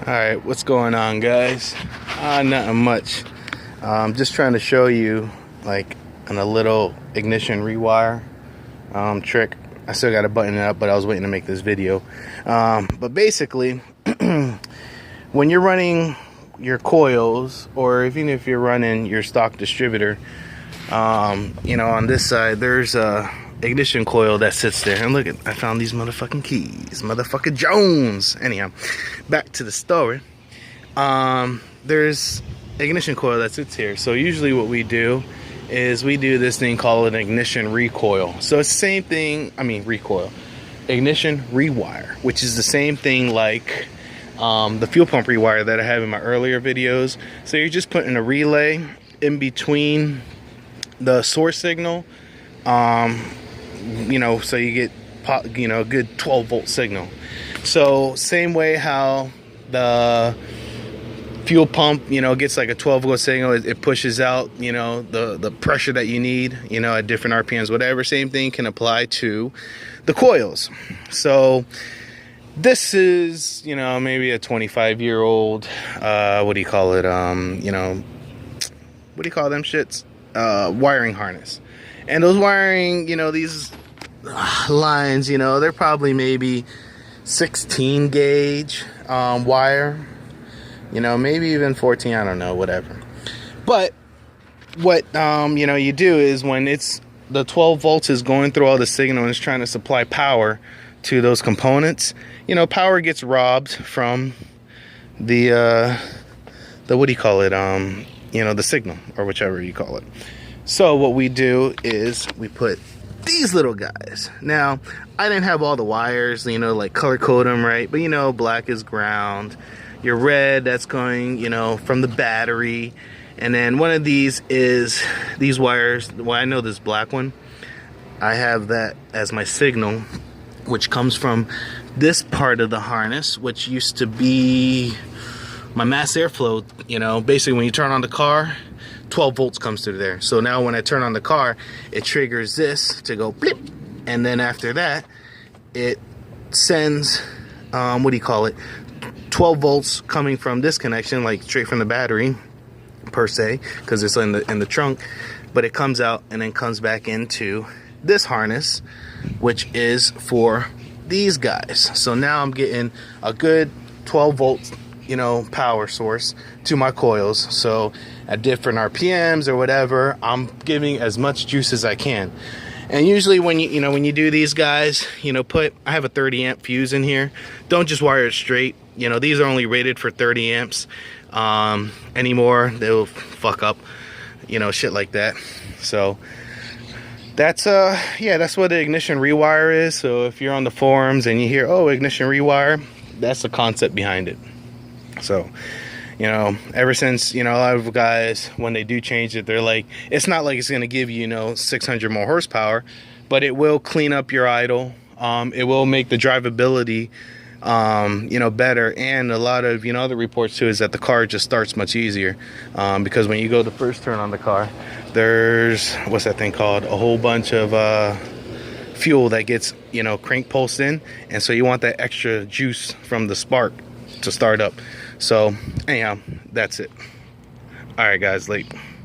Alright, what's going on, guys? Nothing much. Just trying to show you like a little ignition rewire trick. I still got to button it up, but I was waiting to make this video. But basically, when you're running your coils, or even if you're running your stock distributor, you know, on this side there's a ignition coil that sits there. And look, I found these motherfucking keys, motherfucker Jones. Anyhow, back to the story. There's ignition coil that sits here. So usually what we do is we do this thing called an ignition recoil. So it's the same thing, recoil, ignition rewire, which is the same thing like the fuel pump rewire that I have in my earlier videos. So you're just putting a relay in between the source signal, you know, so you get, you know, a good 12 volt signal. So same way how the fuel pump, you know, gets like a 12 volt signal, it pushes out, you know, the pressure that you need, you know, at different RPMs, whatever. Same thing can apply to the coils. So this is, you know, maybe a 25-year-old, what do you call it? You know, what do you call them shits? Wiring harness. And those wiring, you know, these lines, you know, they're probably maybe 16 gauge wire, you know, maybe even 14, I don't know, whatever. But what, you know, you do is when it's the 12 volts is going through all the signal and it's trying to supply power to those components, you know, power gets robbed from the what do you call it? You know, the signal, or whichever you call it. So what we do is we put these little guys. Now, I didn't have all the wires, you know, like color code them right, but you know, black is ground, your red, that's going, you know, from the battery, and then one of these is these wires. Well, I know this black one, I have that as my signal, which comes from this part of the harness, which used to be my mass airflow. You know, basically when you turn on the car, 12 volts comes through there. So now when I turn on the car, it triggers this to go blip, and then after that it sends what do you call it, 12 volts coming from this connection, like straight from the battery per se, because it's in the trunk, but it comes out and then comes back into this harness, which is for these guys. So now I'm getting a good 12 volts, you know, power source to my coils. So at different RPMs or whatever, I'm giving as much juice as I can. And usually when you do these guys, you know, I have a 30 amp fuse in here. Don't just wire it straight. You know, these are only rated for 30 amps. Anymore, they'll fuck up, you know, shit like that. So that's yeah, that's what the ignition rewire is. So if you're on the forums and you hear, oh, ignition rewire, that's the concept behind it. So, you know, ever since, you know, a lot of guys, when they do change it, they're like, it's not like it's going to give you, you know, 600 more horsepower, but it will clean up your idle. It will make the drivability, you know, better. And a lot of, you know, other reports too is that the car just starts much easier, because when you go the first turn on the car, there's, what's that thing called, a whole bunch of fuel that gets, you know, crank pulsed in, and so you want that extra juice from the spark to start up. So anyhow, that's it. All right, guys, late.